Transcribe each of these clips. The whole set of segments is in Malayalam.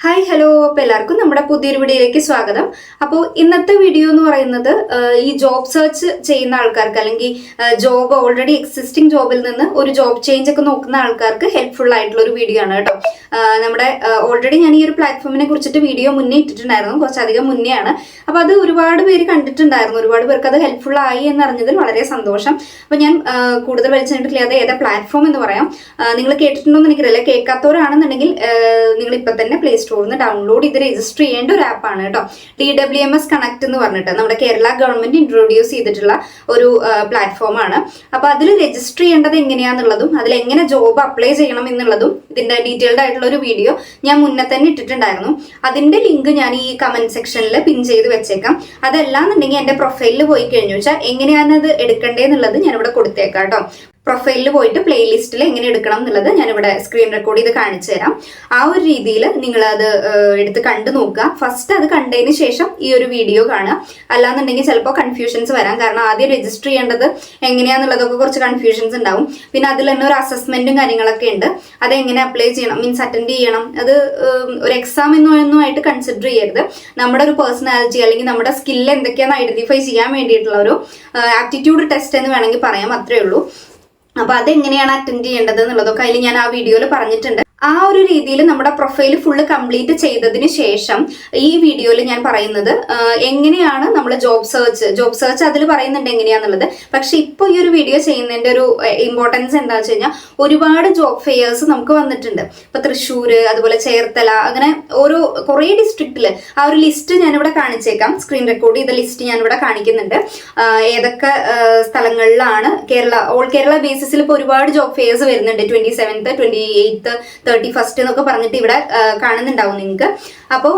ഹായ് ഹലോ, അപ്പോൾ എല്ലാവർക്കും നമ്മുടെ പുതിയൊരു വീഡിയോയിലേക്ക് സ്വാഗതം. അപ്പോൾ ഇന്നത്തെ വീഡിയോ എന്ന് പറയുന്നത് ഈ ജോബ് സെർച്ച് ചെയ്യുന്ന ആൾക്കാർക്ക് അല്ലെങ്കിൽ ജോബ് ഓൾറെഡി എക്സിസ്റ്റിംഗ് ജോബിൽ നിന്ന് ഒരു ജോബ് ചേഞ്ച് ഒക്കെ നോക്കുന്ന ആൾക്കാർക്ക് ഹെൽപ്ഫുൾ ആയിട്ടുള്ള ഒരു വീഡിയോ ആണ് കേട്ടോ. നമ്മുടെ ഓൾറെഡി ഞാൻ ഈ ഒരു പ്ലാറ്റ്ഫോമിനെ കുറിച്ചിട്ട് വീഡിയോ മുന്നേ ഇട്ടിട്ടുണ്ടായിരുന്നു, കുറച്ചധികം മുന്നേ ആണ്. അപ്പോൾ അത് ഒരുപാട് പേര് കണ്ടിട്ടുണ്ടായിരുന്നു, ഒരുപാട് പേർക്ക് അത് ഹെൽപ്ഫുൾ ആയി എന്നറിഞ്ഞതിൽ വളരെ സന്തോഷം. അപ്പോൾ ഞാൻ കൂടുതൽ വലിച്ചിട്ടില്ല അത് ഏതാ പ്ലാറ്റ്ഫോം എന്ന് പറയാം. നിങ്ങൾ കേട്ടിട്ടുണ്ടോ എന്ന് എനിക്കറിയില്ല. കേൾക്കാത്തവരാണെന്നുണ്ടെങ്കിൽ നിങ്ങൾ ഇപ്പം തന്നെ പ്ലേ സ്റ്റോറിൽ ഡൗൺലോഡ് ചെയ്ത് രജിസ്റ്റർ ചെയ്യേണ്ട ഒരു ആപ്പാണ് കേട്ടോ. DWMS കണക്ട് എന്ന് പറഞ്ഞിട്ട് നമ്മുടെ കേരള ഗവൺമെന്റ് ഇൻട്രൊഡ്യൂസ് ചെയ്തിട്ടുള്ള ഒരു പ്ലാറ്റ്ഫോമാണ്. അപ്പൊ അതിൽ രജിസ്റ്റർ ചെയ്യേണ്ടത് എങ്ങനെയാന്നുള്ളതും അതിൽ എങ്ങനെ ജോബ് അപ്ലൈ ചെയ്യണം എന്നുള്ളതും ഇതിന്റെ ഡീറ്റെയിൽഡ് ആയിട്ടുള്ള ഒരു വീഡിയോ ഞാൻ മുന്നേ തന്നെ ഇട്ടിട്ടുണ്ടായിരുന്നു. അതിന്റെ ലിങ്ക് ഞാൻ ഈ കമന്റ് സെക്ഷനിൽ പിൻ ചെയ്ത് വെച്ചേക്കാം. അതല്ലാന്നുണ്ടെങ്കിൽ എന്റെ പ്രൊഫൈലിൽ പോയി കഴിഞ്ഞു വെച്ചാൽ എങ്ങനെയാണ് അത് എടുക്കേണ്ടതെന്നുള്ളത് ഞാനിവിടെ കൊടുത്തേക്കാം കേട്ടോ. പ്രൊഫൈലിൽ പോയിട്ട് പ്ലേലിസ്റ്റിൽ എങ്ങനെ എടുക്കണം എന്നുള്ളത് ഞാനിവിടെ സ്ക്രീൻ റെക്കോർഡ് ചെയ്ത് കാണിച്ചു തരാം. ആ ഒരു രീതിയിൽ നിങ്ങൾ അത് എടുത്ത് കണ്ടു നോക്കുക. ഫസ്റ്റ് അത് കണ്ടതിന് ശേഷം ഈ ഒരു വീഡിയോ കാണുക. അല്ലാന്നുണ്ടെങ്കിൽ ചിലപ്പോൾ കൺഫ്യൂഷൻസ് വരാം. കാരണം ആദ്യം രജിസ്റ്റർ ചെയ്യേണ്ടത് എങ്ങനെയാന്നുള്ളതൊക്കെ കുറച്ച് കൺഫ്യൂഷൻസ് ഉണ്ടാവും. പിന്നെ അതിൽ തന്നെ ഒരു അസസ്മെന്റും കാര്യങ്ങളൊക്കെ ഉണ്ട്. അതെങ്ങനെ അപ്ലൈ ചെയ്യണം, മീൻസ് അറ്റൻഡ് ചെയ്യണം. അത് ഒരു എക്സാം എന്നൊന്നുമായിട്ട് കൺസിഡർ ചെയ്യരുത്. നമ്മുടെ ഒരു പേഴ്സണാലിറ്റി അല്ലെങ്കിൽ നമ്മുടെ സ്കില്ല് എന്തൊക്കെയാണെന്ന് ഐഡന്റിഫൈ ചെയ്യാൻ വേണ്ടിയിട്ടുള്ള ഒരു ആപ്റ്റിറ്റ്യൂഡ് ടെസ്റ്റ് എന്ന് വേണമെങ്കിൽ പറയാം. അത്രേ ഉള്ളൂ. അപ്പൊ അതെങ്ങനെയാണ് അറ്റൻഡ് ചെയ്യേണ്ടത് എന്നുള്ളതൊക്കെ അതിൽ ഞാൻ ആ വീഡിയോയിൽ പറഞ്ഞിട്ടുണ്ട്. ആ ഒരു രീതിയിൽ നമ്മുടെ പ്രൊഫൈൽ ഫുള്ള് കംപ്ലീറ്റ് ചെയ്തതിന് ശേഷം ഈ വീഡിയോയിൽ ഞാൻ പറയുന്നത് എങ്ങനെയാണ് നമ്മൾ ജോബ് സെർച്ച് അതിൽ പറയുന്നുണ്ട് എങ്ങനെയാന്നുള്ളത്. പക്ഷെ ഇപ്പോൾ ഈ ഒരു വീഡിയോ ചെയ്യുന്നതിന്റെ ഒരു ഇമ്പോർട്ടൻസ് എന്താ വെച്ച് കഴിഞ്ഞാൽ ഒരുപാട് ജോബ് ഫെയേഴ്സ് നമുക്ക് വന്നിട്ടുണ്ട്. ഇപ്പൊ തൃശ്ശൂര്, അതുപോലെ ചേർത്തല, അങ്ങനെ കുറേ ഡിസ്ട്രിക്റ്റില് ആ ഒരു ലിസ്റ്റ് ഞാനിവിടെ കാണിച്ചേക്കാം. സ്ക്രീൻ റെക്കോർഡ് ചെയ്ത ലിസ്റ്റ് ഞാനിവിടെ കാണിക്കുന്നുണ്ട്. ഏതൊക്കെ സ്ഥലങ്ങളിലാണ് ഓൾ കേരള ബേസിസിൽ ഇപ്പോൾ ഒരുപാട് ജോബ് ഫെയേഴ്സ് വരുന്നുണ്ട്. 27th, 28th, 31st എന്നൊക്കെ പറഞ്ഞിട്ട് ഇവിടെ കാണുന്നുണ്ടാവും നിങ്ങൾക്ക്. അപ്പോൾ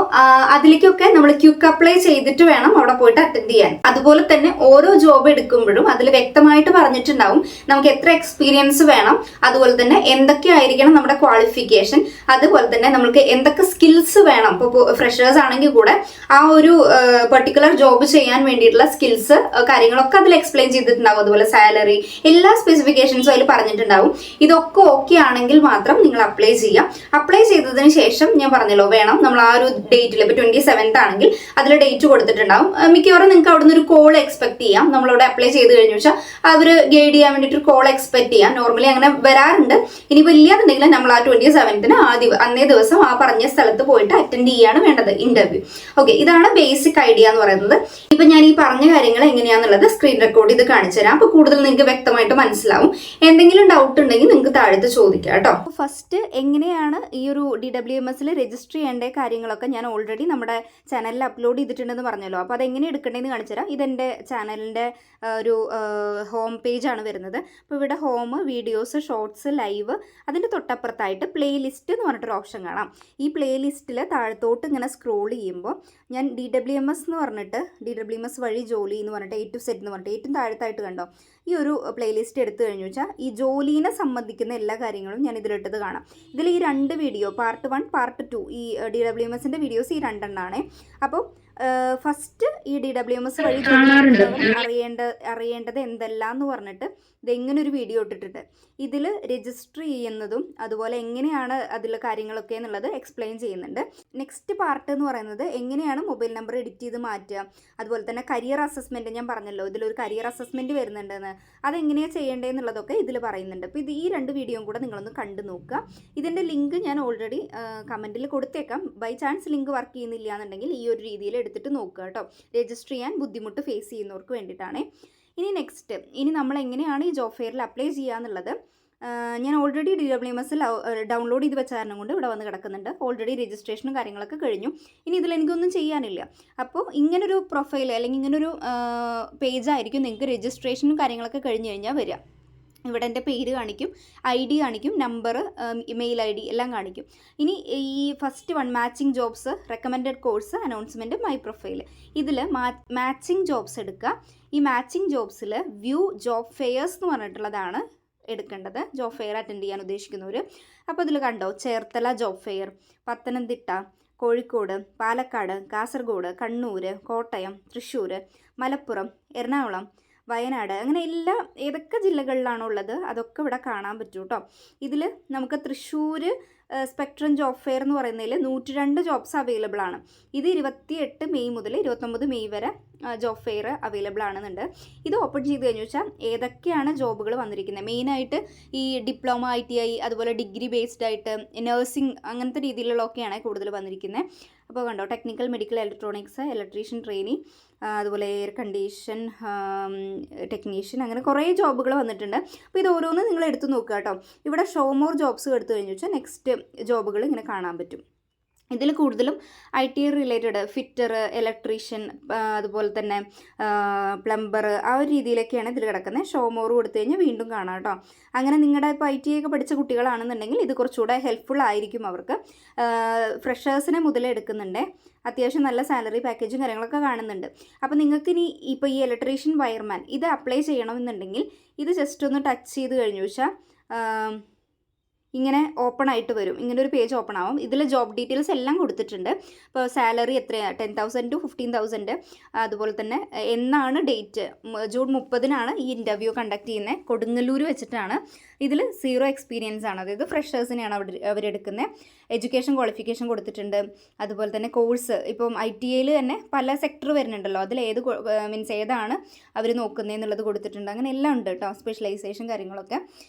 അതിലേക്കൊക്കെ നമ്മൾ ക്വിക്ക് അപ്ലൈ ചെയ്തിട്ട് വേണം അവിടെ പോയിട്ട് അറ്റൻഡ് ചെയ്യാൻ. അതുപോലെ തന്നെ ഓരോ ജോബ് എടുക്കുമ്പോഴും അതിൽ വ്യക്തമായിട്ട് പറഞ്ഞിട്ടുണ്ടാവും നമുക്ക് എത്ര എക്സ്പീരിയൻസ് വേണം, അതുപോലെ തന്നെ എന്തൊക്കെയായിരിക്കണം നമ്മുടെ ക്വാളിഫിക്കേഷൻ, അതുപോലെ തന്നെ നമുക്ക് എന്തൊക്കെ സ്കിൽസ് വേണം. ഇപ്പോൾ ഫ്രഷേഴ്സ് ആണെങ്കിൽ കൂടെ ആ ഒരു പെർട്ടിക്കുലർ ജോബ് ചെയ്യാൻ വേണ്ടിയിട്ടുള്ള സ്കിൽസ് കാര്യങ്ങളൊക്കെ അതിൽ എക്സ്പ്ലെയിൻ ചെയ്തിട്ടുണ്ടാവും. അതുപോലെ സാലറി, എല്ലാ സ്പെസിഫിക്കേഷൻസും അതിൽ പറഞ്ഞിട്ടുണ്ടാവും. ഇതൊക്കെ ഓക്കെ ആണെങ്കിൽ മാത്രം നിങ്ങൾ അപ്ലൈ ചെയ്യാം. അപ്ലൈ ചെയ്തതിന് ശേഷം ഞാൻ പറഞ്ഞല്ലോ വേണം നമ്മൾ ആ ഒരു ഡേറ്റിൽ, ഇപ്പൊ 27th ആണെങ്കിൽ അതിൽ ഡേറ്റ് കൊടുത്തിട്ടുണ്ടാവും. മിക്കവാറും നിങ്ങൾക്ക് അവിടെ നിന്ന് ഒരു കോൾ എക്സ്പെക്ട് ചെയ്യാം. നമ്മളവിടെ അപ്ലൈ ചെയ്ത് കഴിഞ്ഞു വെച്ചാൽ അവർ ഗൈഡ് ചെയ്യാൻ വേണ്ടിയിട്ട് ഒരു കോൾ എക്സ്പെക്ട് ചെയ്യാം. നോർമലി അങ്ങനെ വരാറുണ്ട്. ഇനി വലിയതുണ്ടെങ്കിൽ നമ്മൾ ആ 27th അന്നേ ദിവസം ആ പറഞ്ഞ സ്ഥലത്ത് പോയിട്ട് അറ്റൻഡ് ചെയ്യാണ് വേണ്ടത് ഇന്റർവ്യൂ. ഓക്കെ, ഇതാണ് ബേസിക് ഐഡിയ എന്ന് പറയുന്നത്. ഇപ്പൊ ഞാൻ ഈ പറഞ്ഞ കാര്യങ്ങൾ എങ്ങനെയാന്നുള്ളത് സ്ക്രീൻ റെക്കോർഡ് ചെയ്ത് കാണിച്ചു തരാം. അപ്പൊ കൂടുതൽ നിങ്ങൾക്ക് വ്യക്തമായിട്ട് മനസ്സിലാവും. എന്തെങ്കിലും ഡൗട്ട് ഉണ്ടെങ്കിൽ നിങ്ങൾക്ക് താഴത്ത് ചോദിക്കാം കേട്ടോ. ഫസ്റ്റ് എങ്ങനെയാണ് ഈ ഒരു DWMSൽ രജിസ്റ്റർ ചെയ്യേണ്ട കാര്യങ്ങളൊക്കെ ഞാൻ ഓൾറെഡി നമ്മുടെ ചാനലിൽ അപ്ലോഡ് ചെയ്തിട്ടുണ്ടെന്ന് പറഞ്ഞല്ലോ. അപ്പോൾ അതെങ്ങനെ എടുക്കേണ്ടതെന്ന് കാണിച്ചു തരാം. ഇതെൻ്റെ ചാനലിൻ്റെ ഒരു ഹോം പേജാണ് വരുന്നത്. അപ്പോൾ ഇവിടെ ഹോം, വീഡിയോസ്, ഷോർട്സ്, ലൈവ്, അതിൻ്റെ തൊട്ടപ്പുറത്തായിട്ട് പ്ലേലിസ്റ്റ് എന്ന് പറഞ്ഞിട്ടൊരു ഓപ്ഷൻ കാണാം. ഈ പ്ലേലിസ്റ്റിൽ താഴത്തോട്ട് ഇങ്ങനെ സ്ക്രോൾ ചെയ്യുമ്പോൾ ഞാൻ DWMS എന്ന് പറഞ്ഞിട്ട് DWMS വഴി ജോലി എന്ന് പറഞ്ഞിട്ട് A to Z എന്ന് പറഞ്ഞിട്ട് ഏറ്റവും താഴത്തായിട്ട് കണ്ടോ ഈ ഒരു പ്ലേലിസ്റ്റ് എടുത്തു കഴിഞ്ഞു വെച്ചാൽ ഈ ജോലീനെ സംബന്ധിക്കുന്ന എല്ലാ കാര്യങ്ങളും ഞാൻ ഇതിലിട്ടത് കാണാം. ഇതിൽ ഈ 2 വീഡിയോ, പാർട്ട് 1, പാർട്ട് 2, ഈ DWMSൻ്റെ വീഡിയോസ് ഈ 2 അപ്പോൾ ഫസ്റ്റ് ഈ DWMS വഴി അറിയേണ്ടത് എന്തെല്ലാം എന്ന് പറഞ്ഞിട്ട് ഇതെങ്ങനെ ഒരു വീഡിയോ ഇട്ടിട്ടുണ്ട്. ഇതിൽ രജിസ്റ്റർ ചെയ്യുന്നതും അതുപോലെ എങ്ങനെയാണ് അതിലെ കാര്യങ്ങളൊക്കെ എന്നുള്ളത് എക്സ്പ്ലെയിൻ ചെയ്യുന്നുണ്ട്. നെക്സ്റ്റ് പാർട്ട് എന്ന് പറയുന്നത് എങ്ങനെയാണ് മൊബൈൽ നമ്പർ എഡിറ്റ് ചെയ്ത് മാറ്റുക, അതുപോലെ തന്നെ കരിയർ അസസ്മെൻറ്റ്. ഞാൻ പറഞ്ഞല്ലോ ഇതിലൊരു കരിയർ അസസ്മെൻറ്റ് വരുന്നുണ്ടെന്ന്, അതെങ്ങനെയാണ് ചെയ്യേണ്ടതെന്നുള്ളതൊക്കെ ഇതിൽ പറയുന്നുണ്ട്. അപ്പോൾ ഈ 2 വീഡിയോയും കൂടെ നിങ്ങളൊന്ന് കണ്ടു നോക്കുക. ഇതിൻ്റെ ലിങ്ക് ഞാൻ ഓൾറെഡി കമൻറ്റിൽ കൊടുത്തേക്കാം. ബൈ ചാൻസ് ലിങ്ക് വർക്ക് ചെയ്യുന്നില്ല എന്നുണ്ടെങ്കിൽ ഈ ഒരു രീതിയിൽ എടുത്തിട്ട് നോക്കുക കേട്ടോ. രജിസ്റ്റർ ചെയ്യാൻ ബുദ്ധിമുട്ട് ഫേസ് ചെയ്യുന്നവർക്ക് വേണ്ടിയിട്ടാണ്. ഇനി നമ്മൾ എങ്ങനെയാണ് ഈ ജോബ് ഫെയറിൽ അപ്ലൈ ചെയ്യുക എന്നുള്ളത് ഞാൻ ഓൾറെഡി DWMSൽ ഡൗൺലോഡ് ചെയ്ത് വെച്ച കാരണം കൊണ്ട് ഇവിടെ വന്ന് കിടക്കുന്നുണ്ട്. ഓൾറെഡി രജിസ്ട്രേഷനും കാര്യങ്ങളൊക്കെ കഴിഞ്ഞു. ഇനി ഇതിൽ എനിക്കൊന്നും ചെയ്യാനില്ല. അപ്പോൾ ഇങ്ങനൊരു പ്രൊഫൈൽ അല്ലെങ്കിൽ ഇങ്ങനൊരു പേജായിരിക്കും നിങ്ങൾക്ക് രജിസ്ട്രേഷനും കാര്യങ്ങളൊക്കെ കഴിഞ്ഞ് കഴിഞ്ഞാൽ വരിക. ഇവിടെ എൻ്റെ പേര് കാണിക്കും, ID കാണിക്കും, നമ്പർ, ഇമെയിൽ ID എല്ലാം കാണിക്കും. ഇനി ഈ first 1 matching jobs, recommended course, announcement, my profile, ഇതിൽ മാച്ചിങ് ജോബ്സ് എടുക്കുക. ഈ മാച്ചിങ് ജോബ്സിൽ വ്യൂ ജോബ് ഫെയേഴ്സ് എന്ന് പറഞ്ഞിട്ടുള്ളതാണ് എടുക്കേണ്ടത്. ജോബ് ഫെയർ അറ്റൻഡ് ചെയ്യാൻ ഉദ്ദേശിക്കുന്നവർ. അപ്പോൾ ഇതിൽ കണ്ടോ ചേർത്തല ജോബ് ഫെയർ, പത്തനംതിട്ട, കോഴിക്കോട്, പാലക്കാട്, കാസർഗോഡ്, കണ്ണൂർ, കോട്ടയം, തൃശ്ശൂർ, മലപ്പുറം, എറണാകുളം, വയനാട്, അങ്ങനെ ഏതൊക്കെ ജില്ലകളിലാണോ ഉള്ളത് അതൊക്കെ ഇവിടെ കാണാൻ പറ്റും കേട്ടോ. ഇതിൽ നമുക്ക് തൃശ്ശൂർ സ്പെക്ട്രം ജോബ് ഫെയർ എന്ന് പറയുന്നതിൽ 102 ജോബ്സ് അവൈലബിൾ ആണ്. ഇത് 28 മെയ് മുതൽ 29 മെയ് വരെ ജോബ് ഫെയർ അവൈലബിൾ ആണെന്നുണ്ട്. ഇത് ഓപ്പൺ ചെയ്ത് കഴിഞ്ഞു വെച്ചാൽ ഏതൊക്കെയാണ് ജോബുകൾ വന്നിരിക്കുന്നത്, മെയിനായിട്ട് ഈ ഡിപ്ലോമ, ITI, അതുപോലെ ഡിഗ്രി ബേസ്ഡ് ആയിട്ട് നഴ്സിംഗ് അങ്ങനത്തെ രീതിയിലുള്ളതൊക്കെയാണ് കൂടുതൽ വന്നിരിക്കുന്നത്. അപ്പോൾ കണ്ടോ, technical, medical, electronics, electrician trainee, അതുപോലെ എയർ കണ്ടീഷൻ ടെക്നീഷ്യൻ, അങ്ങനെ കുറേ ജോബുകൾ വന്നിട്ടുണ്ട്. അപ്പോൾ ഇത് ഓരോന്നും നിങ്ങൾ എടുത്ത് നോക്കുക കേട്ടോ. ഇവിടെ ഷോ മോർ ജോബ്സ് എടുത്തു കഴിഞ്ഞു വെച്ചാൽ നെക്സ്റ്റ് ജോബുകൾ ഇങ്ങനെ കാണാൻ പറ്റും. ഇതിൽ കൂടുതലും ITI റിലേറ്റഡ്, ഫിറ്റർ, ഇലക്ട്രീഷ്യൻ, അതുപോലെ തന്നെ പ്ലംബർ, ആ ഒരു രീതിയിലൊക്കെയാണ് ഇതിൽ കിടക്കുന്നത്. ഷോ മോർ കൊടുത്തു കഴിഞ്ഞാൽ വീണ്ടും കാണാം കേട്ടോ. അങ്ങനെ നിങ്ങളുടെ ഇപ്പോൾ ITI ഒക്കെ പഠിച്ച കുട്ടികളാണെന്നുണ്ടെങ്കിൽ ഇത് കുറച്ചുകൂടെ ഹെൽപ്ഫുൾ ആയിരിക്കും അവർക്ക്. ഫ്രഷേഴ്സിനെ മുതലേ എടുക്കുന്നുണ്ട്. അത്യാവശ്യം നല്ല സാലറി പാക്കേജും കാര്യങ്ങളൊക്കെ കാണുന്നുണ്ട്. അപ്പോൾ നിങ്ങൾക്ക് ഇനി ഇപ്പോൾ ഈ ഇലക്ട്രീഷ്യൻ, വയർമാൻ ഇത് അപ്ലൈ ചെയ്യണമെന്നുണ്ടെങ്കിൽ ഇത് ജസ്റ്റ് ഒന്ന് ടച്ച് ചെയ്ത് കഴിഞ്ഞു വെച്ചാൽ ഇങ്ങനെ ഓപ്പൺ ആയിട്ട് വരും. ഇങ്ങനെ ഒരു പേജ് ഓപ്പൺ ആവും. ഇതിൽ ജോബ് ഡീറ്റെയിൽസ് എല്ലാം കൊടുത്തിട്ടുണ്ട്. ഇപ്പോൾ സാലറി എത്രയാണ്, 10,000 to 15,000. അതുപോലെ തന്നെ എന്നാണ് ഡേറ്റ്, ജൂൺ 30-നാണ് ഈ ഇൻ്റർവ്യൂ കണ്ടക്ട് ചെയ്യുന്നത്. കൊടുങ്ങല്ലൂർ വെച്ചിട്ടാണ്. ഇതിൽ 0 എക്സ്പീരിയൻസ് ആണ്, അതായത് ഫ്രഷേഴ്സിനെയാണ് അവരെടുക്കുന്നത്. എഡ്യൂക്കേഷൻ ക്വാളിഫിക്കേഷൻ കൊടുത്തിട്ടുണ്ട്. അതുപോലെ തന്നെ കോഴ്സ്, ഇപ്പം ITIയിൽ തന്നെ പല സെക്ടർ വരുന്നുണ്ടല്ലോ, അതിൽ മീൻസ് ഏതാണ് അവർ നോക്കുന്നതെന്നുള്ളത് കൊടുത്തിട്ടുണ്ട്. അങ്ങനെ എല്ലാം ഉണ്ട് കേട്ടോ, സ്പെഷ്യലൈസേഷൻ കാര്യങ്ങളൊക്കെ.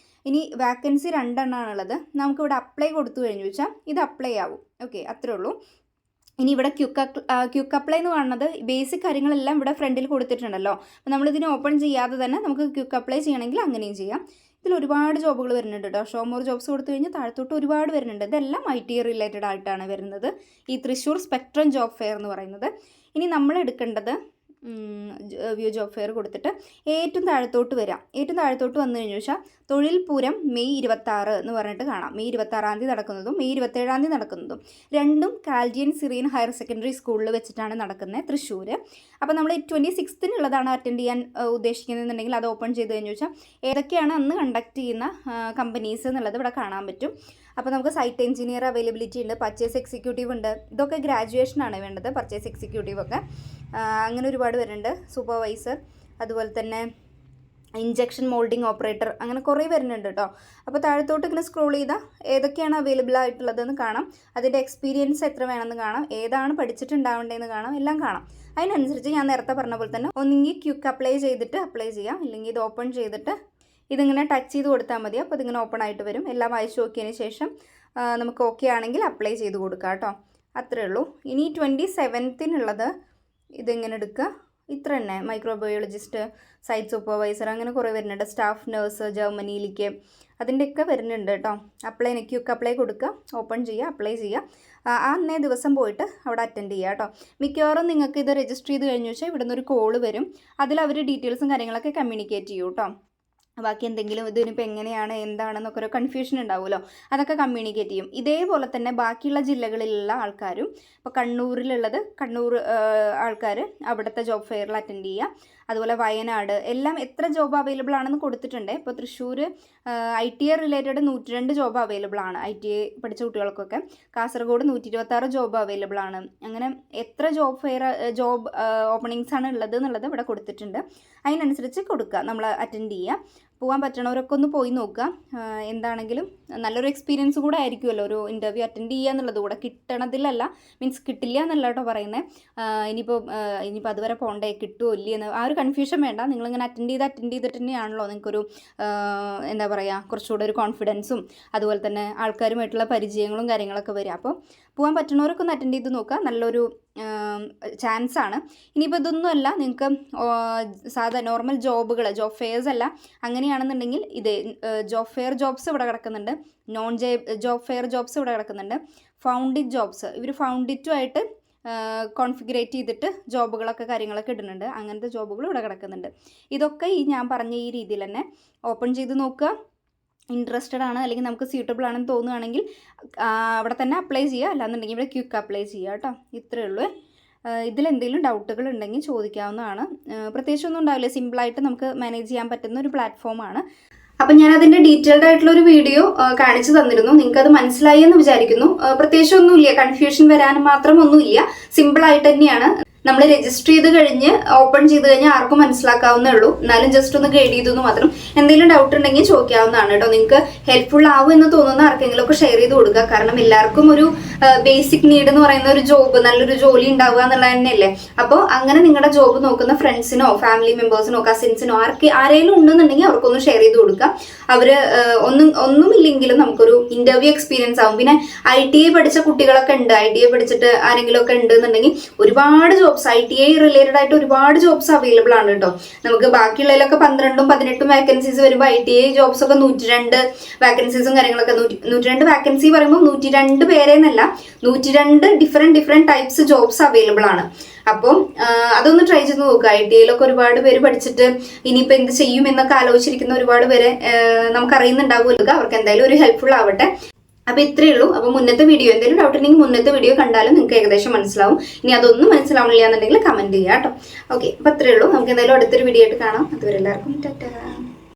ഇനി വാക്കൻസി 2 എണ്ണമാണുള്ളത്. നമുക്കിവിടെ അപ്ലൈ കൊടുത്തു കഴിഞ്ഞു വെച്ചാൽ ഇത് അപ്ലൈ ആവും. ഓക്കെ, അത്രേ ഉള്ളൂ. ഇനി ഇവിടെ ക്യുക്ക് അപ്ലൈ എന്ന് പറയുന്നത് ബേസിക് കാര്യങ്ങളെല്ലാം ഇവിടെ ഫ്രണ്ടിൽ കൊടുത്തിട്ടുണ്ടല്ലോ. അപ്പോൾ നമ്മളിതിനെ ഓപ്പൺ ചെയ്യാതെ തന്നെ നമുക്ക് ക്യുക്ക് അപ്ലൈ ചെയ്യണമെങ്കിൽ അങ്ങനെയും ചെയ്യാം. ഇതിൽ ഒരുപാട് ജോബുകൾ വരുന്നുണ്ട് കേട്ടോ. ഷോ മോർ ജോബ്സ് കൊടുത്തു കഴിഞ്ഞാൽ താഴത്തോട്ട് ഒരുപാട് വരുന്നുണ്ട്. ഇതെല്ലാം ITI റിലേറ്റഡ് ആയിട്ടാണ് വരുന്നത്, ഈ തൃശ്ശൂർ സ്പെക്ട്രം ജോബ് ഫെയർ എന്ന് പറയുന്നത്. ഇനി നമ്മൾ എടുക്കേണ്ടത് വ്യൂ ജോബ് ഫെയർ കൊടുത്തിട്ട് ഏറ്റവും താഴത്തോട്ട് വരാം. ഏറ്റവും താഴത്തോട്ട് വന്നു കഴിഞ്ഞു വെച്ചാൽ തൊഴിൽ പൂരം മെയ് 26 എന്ന് പറഞ്ഞിട്ട് കാണാം. മെയ് 26-ാം തീയതി നടക്കുന്നതും മെയ് 27-ാം തീയതി നടക്കുന്നതും രണ്ടും കാൽഡിയൻ സിറിയൻ ഹയർ സെക്കൻഡറി സ്കൂളിൽ വെച്ചിട്ടാണ് നടക്കുന്നത്, തൃശ്ശൂർ. അപ്പോൾ നമ്മൾ 26-നുള്ളതാണ് അറ്റൻഡ് ചെയ്യാൻ ഉദ്ദേശിക്കുന്നതെന്നുണ്ടെങ്കിൽ അത് ഓപ്പൺ ചെയ്ത് കഴിഞ്ഞു വെച്ചാൽ ഏതൊക്കെയാണ് അന്ന് കണ്ടക്ട് ചെയ്യുന്ന കമ്പനീസ് എന്നുള്ളത് ഇവിടെ കാണാൻ പറ്റും. അപ്പോൾ നമുക്ക് സൈറ്റ് എഞ്ചിനീയർ അവൈലബിലിറ്റി ഉണ്ട്, പർച്ചേസ് എക്സിക്യൂട്ടീവ് ഉണ്ട്. ഇതൊക്കെ ഗ്രാജുവേഷനാണ് വേണ്ടത്, പർച്ചേസ് എക്സിക്യൂട്ടീവ് ഒക്കെ. അങ്ങനെ ഒരുപാട് വരുന്നുണ്ട്. സൂപ്പർവൈസർ, അതുപോലെ തന്നെ ഇഞ്ചക്ഷൻ മോൾഡിംഗ് ഓപ്പറേറ്റർ, അങ്ങനെ കുറേ വരുന്നുണ്ട് കേട്ടോ. അപ്പോൾ താഴത്തോട്ട് ഇങ്ങനെ സ്ക്രോൾ ചെയ്താൽ ഏതൊക്കെയാണ് അവൈലബിൾ ആയിട്ടുള്ളതെന്ന് കാണാം. അതിൻ്റെ എക്സ്പീരിയൻസ് എത്ര വേണമെന്ന് കാണാം, ഏതാണ് പഠിച്ചിട്ടുണ്ടാവേണ്ടതെന്ന് കാണാം, എല്ലാം കാണാം. അതിനനുസരിച്ച് ഞാൻ നേരത്തെ പറഞ്ഞ പോലെ തന്നെ ഒന്നെങ്കിൽ ക്യുക്ക് അപ്ലൈ ചെയ്തിട്ട് അപ്ലൈ ചെയ്യാം, ഇല്ലെങ്കിൽ ഇത് ഓപ്പൺ ചെയ്തിട്ട് ഇതിങ്ങനെ ടച്ച് ചെയ്ത് കൊടുത്താൽ മതി. അപ്പോൾ ഇതിങ്ങനെ ഓപ്പൺ ആയിട്ട് വരും. എല്ലാം വായിച്ചു നോക്കിയതിന് ശേഷം നമുക്ക് ഓക്കെ ആണെങ്കിൽ അപ്ലൈ ചെയ്ത് കൊടുക്കാം കേട്ടോ. അത്രേ ഉള്ളൂ. ഇനി 27-നുള്ളത് ഇതിങ്ങനെ എടുക്കുക. ഇത്ര തന്നെ. മൈക്രോബയോളജിസ്റ്റ്, സൈറ്റ് സൂപ്പർവൈസർ, അങ്ങനെ കുറേ വരുന്നുണ്ട്. സ്റ്റാഫ് നഴ്സ് ജർമ്മനിയിലേക്ക്, അതിൻ്റെയൊക്കെ വരുന്നുണ്ട് കേട്ടോ. ക്യുക്ക് അപ്ലൈ കൊടുക്കുക, ഓപ്പൺ ചെയ്യുക, അപ്ലൈ ചെയ്യുക. അന്നേ ദിവസം പോയിട്ട് അവിടെ അറ്റൻഡ് ചെയ്യുക കേട്ടോ. മിക്കവാറും നിങ്ങൾക്ക് ഇത് രജിസ്റ്റർ ചെയ്ത് കഴിഞ്ഞു വെച്ചാൽ ഇവിടെ നിന്നൊരു കോള് വരും. അതിൽ അവർ ഡീറ്റെയിൽസും കാര്യങ്ങളൊക്കെ കമ്മ്യൂണിക്കേറ്റ് ചെയ്യും കേട്ടോ. ബാക്കി എന്തെങ്കിലും ഇതിനിപ്പോൾ എങ്ങനെയാണ് എന്താണെന്നൊക്കെ ഒരു കൺഫ്യൂഷൻ ഉണ്ടാവുമല്ലോ, അതൊക്കെ കമ്മ്യൂണിക്കേറ്റ് ചെയ്യും. ഇതേപോലെ തന്നെ ബാക്കിയുള്ള ജില്ലകളിലുള്ള ആൾക്കാരും, ഇപ്പോൾ കണ്ണൂരിലുള്ളത് കണ്ണൂർ ആൾക്കാർ അവിടുത്തെ ജോബ് ഫെയറിൽ അറ്റൻഡ് ചെയ്യുക. അതുപോലെ വയനാട് എല്ലാം എത്ര ജോബ് അവൈലബിൾ ആണെന്ന് കൊടുത്തിട്ടുണ്ട്. ഇപ്പോൾ Thrissur ITI related 102 job available ആണ്, ITI പഠിച്ച കുട്ടികൾക്കൊക്കെ. കാസർഗോഡ് 126 ജോബ് അവൈലബിൾ ആണ്. അങ്ങനെ എത്ര ജോബ് ഓപ്പണിങ്സ് ആണ് ഉള്ളത് എന്നുള്ളത് ഇവിടെ കൊടുത്തിട്ടുണ്ട്. അതിനനുസരിച്ച് കൊടുക്കുക, നമ്മൾ അറ്റൻഡ് ചെയ്യുക. പോകാൻ പറ്റണവരൊക്കെ ഒന്ന് പോയി നോക്കുക. എന്താണെങ്കിലും നല്ലൊരു എക്സ്പീരിയൻസ് കൂടെ ആയിരിക്കുമല്ലോ ഒരു ഇൻ്റർവ്യൂ അറ്റൻഡ് ചെയ്യുക എന്നുള്ളത് കൂടെ. കിട്ടണതിലല്ല, മീൻസ് കിട്ടില്ല എന്നല്ല കേട്ടോ പറയുന്നത്. ഇനിയിപ്പോൾ അതുവരെ പോകണ്ടേ, കിട്ടുമോ ഇല്ലേ എന്ന് ആ ഒരു കൺഫ്യൂഷൻ വേണ്ട. നിങ്ങളിങ്ങനെ അറ്റൻഡ് ചെയ്തിട്ട് തന്നെയാണല്ലോ നിങ്ങൾക്കൊരു എന്താ പറയുക, കുറച്ചുകൂടെ ഒരു കോൺഫിഡൻസും അതുപോലെ തന്നെ ആൾക്കാരുമായിട്ടുള്ള പരിചയങ്ങളും കാര്യങ്ങളൊക്കെ വരിക. അപ്പോൾ പോകാൻ പറ്റുന്നവരൊക്കെ ഒന്ന് അറ്റൻഡ് ചെയ്ത് നോക്കുക. നല്ലൊരു ചാൻസാണ്. ഇനിയിപ്പോൾ ഇതൊന്നുമല്ല, നിങ്ങൾക്ക് സാധാ നോർമൽ ജോബുകൾ, ജോബ് ഫെയർസ് അല്ല, അങ്ങനെയാണെന്നുണ്ടെങ്കിൽ ഇത് ജോബ് ഫെയർ ജോബ്സ് ഇവിടെ കിടക്കുന്നുണ്ട്, ജോബ് ഫെയർ ജോബ്സ് ഇവിടെ കിടക്കുന്നുണ്ട്. ഫൗണ്ടിറ്റ് ജോബ്സ്, ഇവർ ഫൗണ്ടിറ്റുമായിട്ട് കോൺഫിഗറേറ്റ് ചെയ്തിട്ട് ജോബുകളൊക്കെ കാര്യങ്ങളൊക്കെ ഇടുന്നുണ്ട്. അങ്ങനത്തെ ജോബുകൾ ഇവിടെ കിടക്കുന്നുണ്ട്. ഇതൊക്കെ ഈ ഞാൻ പറഞ്ഞ ഈ രീതിയിൽ തന്നെ ഓപ്പൺ ചെയ്ത് നോക്കുക. ഇൻട്രസ്റ്റഡ് ആണ് അല്ലെങ്കിൽ നമുക്ക് സ്യൂട്ടബിൾ ആണെന്ന് തോന്നുകയാണെങ്കിൽ അവിടെ തന്നെ അപ്ലൈ ചെയ്യുക, അല്ലാന്നുണ്ടെങ്കിൽ ഇവിടെ ക്വിക്ക് അപ്ലൈ ചെയ്യുക കേട്ടോ. ഇത്രയേ ഉള്ളൂ. ഇതിലെന്തെങ്കിലും ഡൗട്ടുകൾ ഉണ്ടെങ്കിൽ ചോദിക്കാവുന്നതാണ്. പ്രത്യേകിച്ചൊന്നും ഉണ്ടാവില്ല, സിമ്പിളായിട്ട് നമുക്ക് മാനേജ് ചെയ്യാൻ പറ്റുന്ന ഒരു പ്ലാറ്റ്ഫോമാണ്. അപ്പം ഞാൻ അതിൻ്റെ ഡീറ്റെയിൽഡ് ആയിട്ടുള്ള ഒരു വീഡിയോ കാണിച്ചു തന്നിരുന്നു. നിങ്ങൾക്ക് അത് മനസ്സിലായി എന്ന് വിചാരിക്കുന്നു. പ്രത്യേകിച്ചൊന്നുമില്ല, കൺഫ്യൂഷൻ വരാൻ മാത്രം ഒന്നുമില്ല, സിമ്പിളായിട്ട് തന്നെയാണ്. നമ്മൾ രജിസ്റ്റർ ചെയ്ത് കഴിഞ്ഞ് ഓപ്പൺ ചെയ്ത് കഴിഞ്ഞാൽ ആർക്കും മനസ്സിലാക്കാവുന്നേ ഉള്ളൂ. എന്നാലും ജസ്റ്റ് ഒന്ന് ഗൈഡ് ചെയ്തു മാത്രം. എന്തെങ്കിലും ഡൗട്ട് ഉണ്ടെങ്കിൽ ചോദിക്കാവുന്നതാണ് കേട്ടോ. നിങ്ങൾക്ക് ഹെൽപ്ഫുൾ ആവും എന്ന് തോന്നുന്ന ആർക്കെങ്കിലും ഒക്കെ ഷെയർ ചെയ്ത് കൊടുക്കുക. കാരണം എല്ലാവർക്കും ഒരു ബേസിക് നീഡ് എന്ന് പറയുന്ന ഒരു ജോബ്, നല്ലൊരു ജോലി ഉണ്ടാവുക എന്നുള്ളത് തന്നെയല്ലേ. അപ്പോൾ അങ്ങനെ നിങ്ങളുടെ ജോബ് നോക്കുന്ന ഫ്രണ്ട്സിനോ ഫാമിലി മെമ്പേഴ്സിനോ കസിൻസിനോ ആരെങ്കിലും ഉണ്ടെന്നുണ്ടെങ്കിൽ അവർക്കൊന്ന് ഷെയർ ചെയ്ത് കൊടുക്കുക. അവര് ഒന്നുമില്ലെങ്കിലും നമുക്കൊരു ഇന്റർവ്യൂ എക്സ്പീരിയൻസ് ആവും. പിന്നെ ITI പഠിച്ച കുട്ടികളൊക്കെ ഉണ്ട്. ITI പഠിച്ചിട്ട് ആരെങ്കിലും ഒക്കെ ഉണ്ടെന്നുണ്ടെങ്കിൽ ഒരുപാട് ജോബ്സ് ITI റിലേറ്റഡ് ആയിട്ട് ഒരുപാട് ജോബ്സ് അവൈലബിൾ ആണ് കേട്ടോ. നമുക്ക് ബാക്കിയുള്ളതിലൊക്കെ 12ഉം 18ഉം വാക്കൻസീസ് വരുമ്പോൾ ITI ജോബ്സ് ഒക്കെ 102 വാക്കൻസീസും കാര്യങ്ങളൊക്കെ. 102 വാക്കൻസി പറയുമ്പോൾ 102 പേരെന്നല്ല, 102 ഡിഫറെന്റ് ടൈപ്സ് ജോബ്സ് അവൈലബിൾ ആണ്. അപ്പം അതൊന്ന് ട്രൈ ചെയ്ത് നോക്കുക. ITIയിലൊക്കെ ഒരുപാട് പേര് പഠിച്ചിട്ട് ഇനിയിപ്പോൾ എന്ത് ചെയ്യും എന്നൊക്കെ ആലോചിച്ചിരിക്കുന്ന ഒരുപാട് പേരെ നമുക്കറിയുന്നുണ്ടാവുമല്ലോ. അവർക്ക് എന്തായാലും ഒരു ഹെൽപ്ഫുൾ ആവട്ടെ. അപ്പൊ ഇത്രയേ ഉള്ളൂ. അപ്പൊ മുന്നത്തെ വീഡിയോ എന്തെങ്കിലും ഡൗട്ട് ഉണ്ടെങ്കിൽ മുന്നത്തെ വീഡിയോ കണ്ടാലും നിങ്ങൾക്ക് ഏകദേശം മനസ്സിലാവും. ഇനി അതൊന്നും മനസ്സിലാവണില്ല എന്നുണ്ടെങ്കിൽ കമന്റ് ചെയ്യാം കേട്ടോ. ഓക്കെ, അപ്പൊ ഇത്രയേ ഉള്ളൂ. നമുക്ക് എന്തായാലും അടുത്തൊരു വീഡിയോ ആയിട്ട് കാണാം. അതുവരെ എല്ലാവർക്കും ടാറ്റാ.